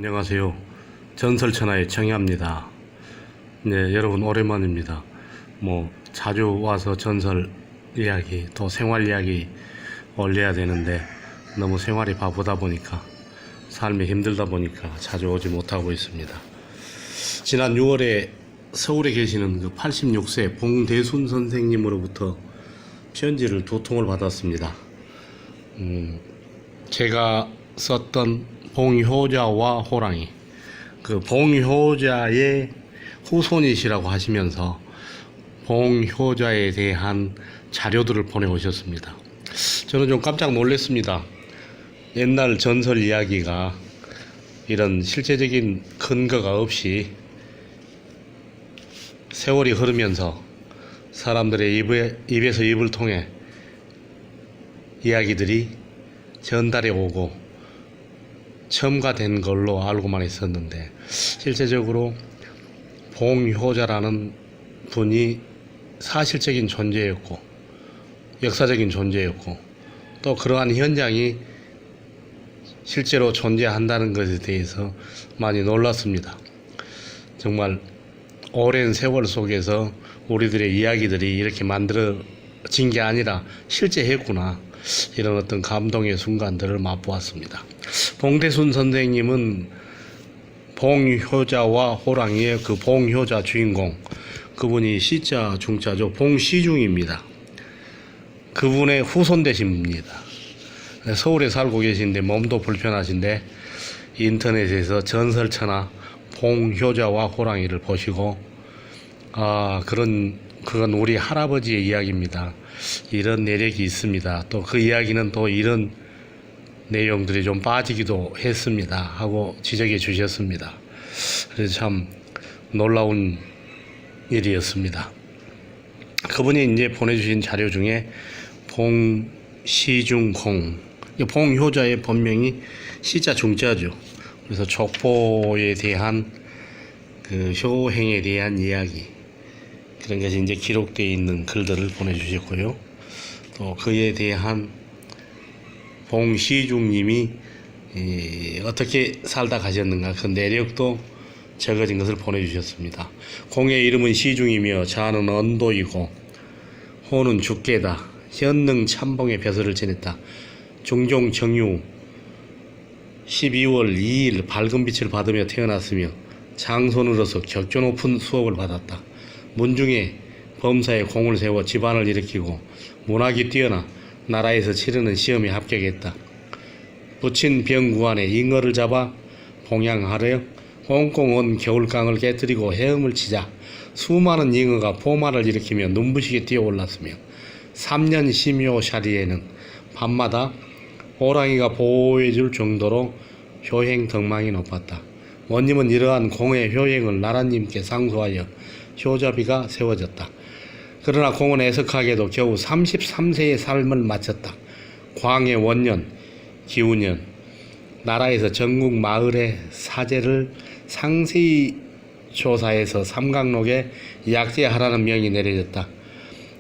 안녕하세요. 전설천하의 청야입니다. 네, 여러분 오랜만입니다. 자주 와서 전설 이야기 또 생활 이야기 올려야 되는데 너무 생활이 바쁘다 보니까 삶이 힘들다 보니까 자주 오지 못하고 있습니다. 지난 6월에 서울에 계시는 그 86세 봉대순 선생님으로부터 편지를 2통을 받았습니다. 제가 썼던 봉효자와 호랑이, 그 봉효자의 후손이시라고 하시면서 봉효자에 대한 자료들을 보내오셨습니다. 저는 좀 깜짝 놀랐습니다. 옛날 전설 이야기가 이런 실제적인 근거가 없이 세월이 흐르면서 사람들의 입에서 입을 통해 이야기들이 전달해 오고 첨가된 걸로 알고만 있었는데, 실제적으로 봉효자라는 분이 사실적인 존재였고 역사적인 존재였고 또 그러한 현장이 실제로 존재한다는 것에 대해서 많이 놀랐습니다. 정말 오랜 세월 속에서 우리들의 이야기들이 이렇게 만들어진 게 아니라 실제 했구나, 이런 어떤 감동의 순간들을 맛보았습니다. 봉대순 선생님은 봉효자와 호랑이의 그 봉효자 주인공, 그분이 시자 중자죠. 봉시중입니다. 그분의 후손 되신 분입니다. 서울에 살고 계신데 몸도 불편하신데 인터넷에서 전설천하 봉효자와 호랑이를 보시고 그건 우리 할아버지의 이야기입니다, 이런 내력이 있습니다, 또 그 이야기는 또 이런 내용들이 좀 빠지기도 했습니다 하고 지적해 주셨습니다. 그래서 참 놀라운 일이었습니다. 그분이 이제 보내주신 자료 중에 봉시중공, 봉효자의 본명이 시자 중자죠. 그래서 족보에 대한 그 효행에 대한 이야기, 그런 것이 이제 기록되어 있는 글들을 보내주셨고요. 또 그에 대한 봉시중님이 어떻게 살다 가셨는가, 그 내력도 적어진 것을 보내주셨습니다. 공의 이름은 시중이며 자는 언도이고 호는 죽게다. 현능 참봉의 벼슬을 지냈다. 중종 정유 12월 2일 밝은 빛을 받으며 태어났으며 장손으로서 격조 높은 수업을 받았다. 문중에 범사에 공을 세워 집안을 일으키고 문학이 뛰어나 나라에서 치르는 시험에 합격했다. 부친 병구안에 잉어를 잡아 봉양하려 홍콩 온 겨울강을 깨뜨리고 헤엄을 치자 수많은 잉어가 포만을 일으키며 눈부시게 뛰어올랐으며 3년 심요샤리에는 밤마다 호랑이가 보호해줄 정도로 효행 덕망이 높았다. 원님은 이러한 공의 효행을 나라님께 상소하여 효자비가 세워졌다. 그러나 공은 애석하게도 겨우 33세의 삶을 마쳤다. 광해 원년, 기우년, 나라에서 전국 마을의 사제를 상세히 조사해서 삼강록에 약제하라는 명이 내려졌다.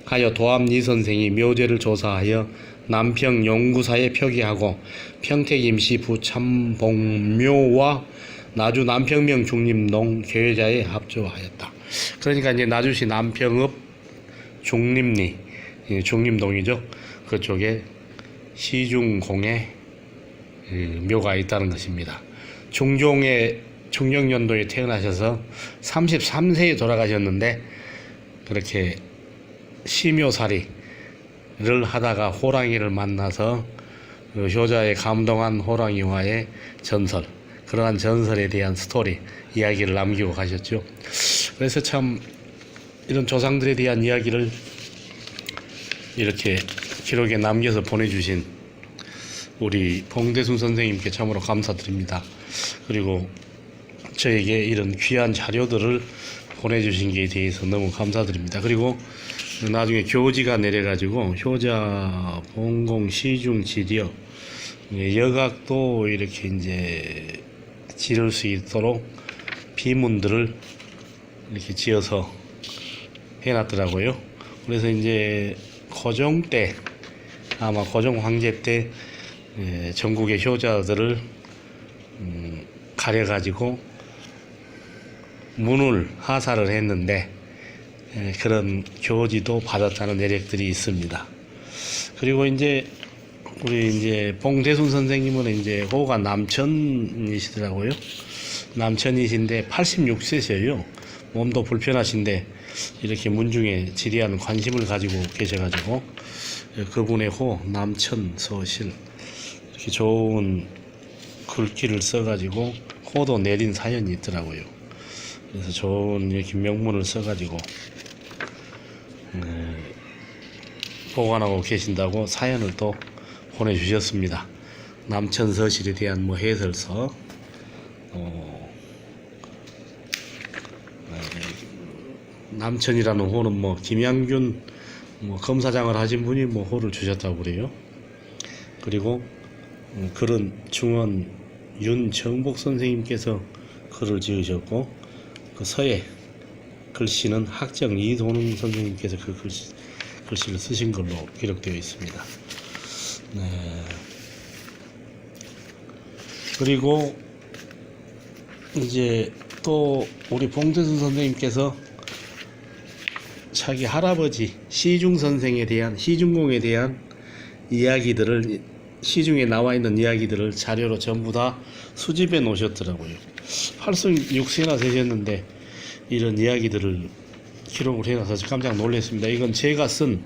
하여 도암리 선생이 묘제를 조사하여 남평 용구사에 표기하고 평택 임시 부참봉묘와 나주 남평명 중림동 교회자에 합조하였다. 그러니까 이제 나주시 남평읍 중림리, 중림동이죠. 그쪽에 시중공에 묘가 있다는 것입니다. 중종년도에 태어나셔서 33세에 돌아가셨는데, 그렇게 시묘살이를 하다가 호랑이를 만나서 그 효자에 감동한 호랑이와의 전설, 그러한 전설에 대한 스토리, 이야기를 남기고 가셨죠. 그래서 참 이런 조상들에 대한 이야기를 이렇게 기록에 남겨서 보내주신 우리 봉대순 선생님께 참으로 감사드립니다. 그리고 저에게 이런 귀한 자료들을 보내주신 것에 대해서 너무 감사드립니다. 그리고 나중에 교지가 내려가지고 효자 봉공 시중 지려 여각도 이렇게 이제 지를 수 있도록 비문들을 이렇게 지어서 해놨더라고요. 그래서 이제 고종 때, 아마 고종 황제 때 전국의 효자들을 가려가지고 문을 하사를 했는데 그런 교지도 받았다는 내력들이 있습니다. 그리고 이제 우리 이제 봉대순 선생님은 이제 호가 남천이시더라고요. 남천이신데 86세세요. 몸도 불편하신데 이렇게 문중에 지대한 관심을 가지고 계셔가지고 그분의 호 남천 서실 이렇게 좋은 글귀를 써가지고 호도 내린 사연이 있더라고요. 그래서 좋은 이렇게 명문을 써가지고 보관하고 계신다고 사연을 또 보내주셨습니다. 남천 서실에 대한 뭐 해설서, 남천이라는 호는 뭐 김양균 뭐 검사장을 하신 분이 뭐 호를 주셨다고 그래요. 그리고 글은 중원 윤정복 선생님께서 글을 지으셨고 그 서예 글씨는 학정 이도능 선생님께서 그 글씨를 쓰신 걸로 기록되어 있습니다. 네. 그리고 이제 또 우리 봉대순 선생님께서 자기 할아버지 시중 선생에 대한 시중공에 대한 이야기들을 시중에 나와 있는 이야기들을 자료로 전부 다 수집해 놓으셨더라고요. 86세나 되셨는데 이런 이야기들을 기록을 해놔서 깜짝 놀랐습니다. 이건 제가 쓴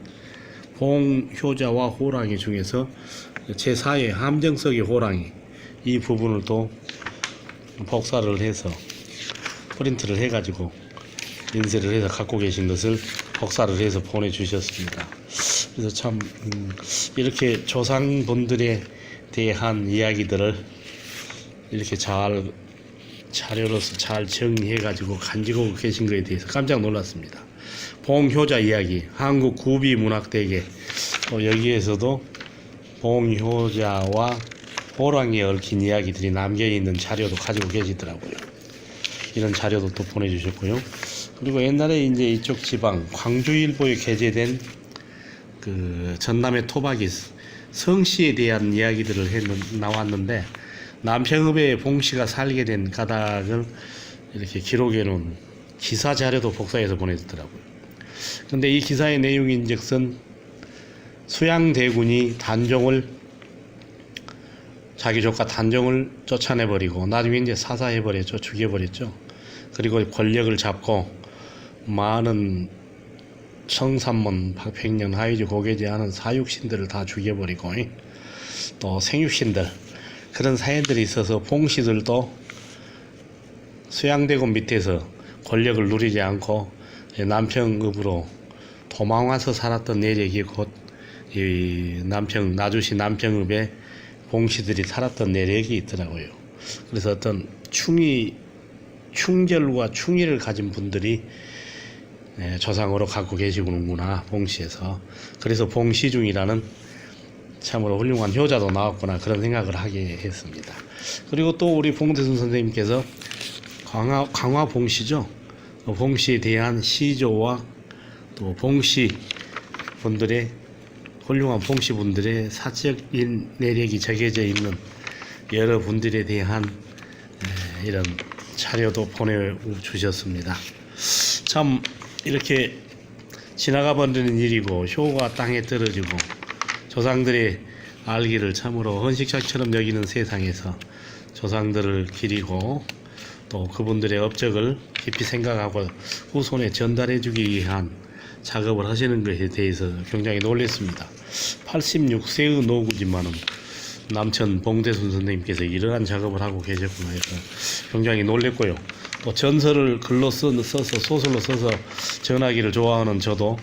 봉효자와 호랑이 중에서 제4회 함정석의 호랑이 이 부분을 또 복사를 해서 프린트를 해가지고 인쇄를 해서 갖고 계신 것을 복사를 해서 보내주셨습니다. 그래서 참 이렇게 조상분들에 대한 이야기들을 이렇게 잘 자료로서 잘 정리해가지고 간직하고 계신 것에 대해서 깜짝 놀랐습니다. 봉효자 이야기, 한국 구비 문학대계, 또 여기에서도 봉효자와 호랑이에 얽힌 이야기들이 남겨있는 자료도 가지고 계시더라고요. 이런 자료도 또 보내주셨고요. 그리고 옛날에 이제 이쪽 지방 광주일보에 게재된 그 전남의 토박이 성씨에 대한 이야기들을 나왔는데 남평읍에 봉씨가 살게 된 가닥을 이렇게 기록해 놓은 기사 자료도 복사해서 보내주더라고요. 근데 이 기사의 내용인즉슨 수양대군이 자기 조카 단종을 쫓아내버리고 나중에 이제 사사해버렸죠. 죽여버렸죠. 그리고 권력을 잡고 많은 청산문, 백년, 하위주, 고계제 하는 사육신들을 다 죽여버리고 또 생육신들 그런 사연들이 있어서 봉씨들도 수양대군 밑에서 권력을 누리지 않고 남평읍으로 도망와서 살았던 내력이 곧 이 나주시 남평읍에 봉씨들이 살았던 내력이 있더라고요. 그래서 어떤 충절과 충의를 가진 분들이 조상으로 갖고 계시는구나 봉씨에서. 그래서 봉시중이라는 참으로 훌륭한 효자도 나왔구나 그런 생각을 하게 했습니다. 그리고 또 우리 봉대순 선생님께서 강화 봉씨죠. 봉씨에 대한 시조와 또 봉씨 분들의 훌륭한 봉씨 분들의 사적인 내력이 적혀져 있는 여러 분들에 대한 이런 자료도 보내주셨습니다. 참 이렇게 지나가 버리는 일이고 효가 땅에 떨어지고 조상들의 알기를 참으로 헌식자처럼 여기는 세상에서 조상들을 기리고 또 그분들의 업적을 깊이 생각하고 후손에 전달해 주기 위한 작업을 하시는 것에 대해서 굉장히 놀랐습니다. 86세의 노구지만은 남천 봉대순 선생님께서 이러한 작업을 하고 계셨구나 해서 굉장히 놀랬고요. 또 전설을 글로 써서 소설로 써서 전하기를 좋아하는 저도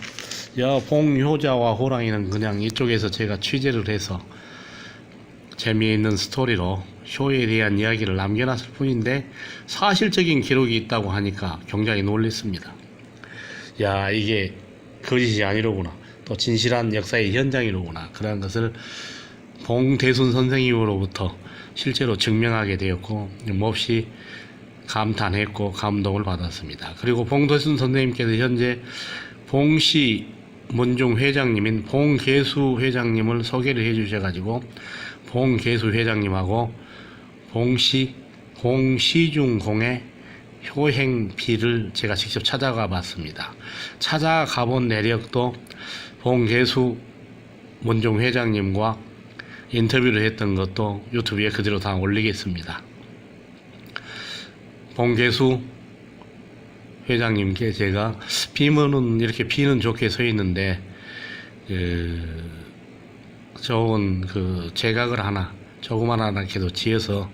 봉효자와 호랑이는 그냥 이쪽에서 제가 취재를 해서 재미있는 스토리로 효에 대한 이야기를 남겨놨을 뿐인데 사실적인 기록이 있다고 하니까 굉장히 놀랐습니다. 이게 거짓이 아니로구나. 또 진실한 역사의 현장이로구나. 그런 것을 봉대순 선생님으로부터 실제로 증명하게 되었고 몹시 감탄했고 감동을 받았습니다. 그리고 봉대순 선생님께서 현재 봉씨 문중 회장님인 봉계수 회장님을 소개를 해 주셔가지고 봉계수 회장님하고 봉씨 봉시중공의 효행비를 제가 직접 찾아가 봤습니다. 찾아가 본 내력도 봉계수 원종 회장님과 인터뷰를 했던 것도 유튜브에 그대로 다 올리겠습니다. 봉계수 회장님께 제가 비문은 이렇게 비는 좋게 서 있는데 좋은 제각을 하나 조그만하게도 지어서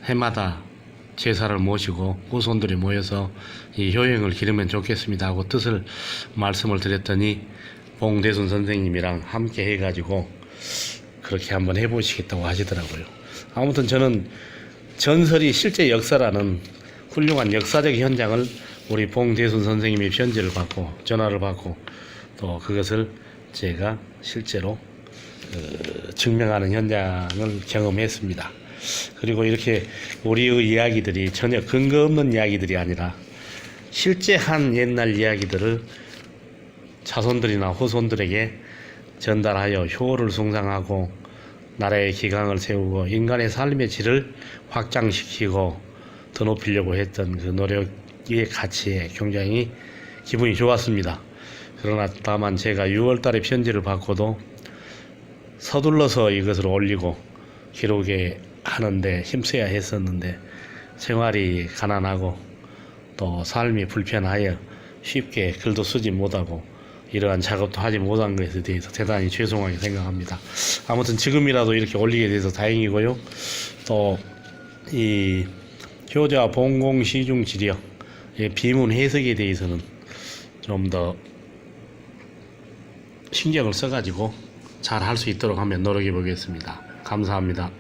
해마다 제사를 모시고 후손들이 모여서 이 효행을 기르면 좋겠습니다 하고 뜻을 말씀을 드렸더니 봉대순 선생님이랑 함께 해가지고 그렇게 한번 해보시겠다고 하시더라고요. 아무튼 저는 전설이 실제 역사라는 훌륭한 역사적 현장을 우리 봉대순 선생님의 편지를 받고 전화를 받고 또 그것을 제가 실제로 증명하는 현장을 경험했습니다. 그리고 이렇게 우리의 이야기들이 전혀 근거 없는 이야기들이 아니라 실제 한 옛날 이야기들을 자손들이나 후손들에게 전달하여 효를 숭상하고 나라의 기강을 세우고 인간의 삶의 질을 확장시키고 더 높이려고 했던 그 노력의 가치에 굉장히 기분이 좋았습니다. 그러나 다만 제가 6월 달에 편지를 받고도 서둘러서 이것을 올리고 기록에 하는데 힘써야 했었는데 생활이 가난하고 또 삶이 불편하여 쉽게 글도 쓰지 못하고 이러한 작업도 하지 못한 것에 대해서 대단히 죄송하게 생각합니다. 아무튼 지금이라도 이렇게 올리게 돼서 다행이고요. 또 이 효자 봉공시중지력의 비문 해석에 대해서는 좀 더 신경을 써가지고 잘 할 수 있도록 하면 노력해 보겠습니다. 감사합니다.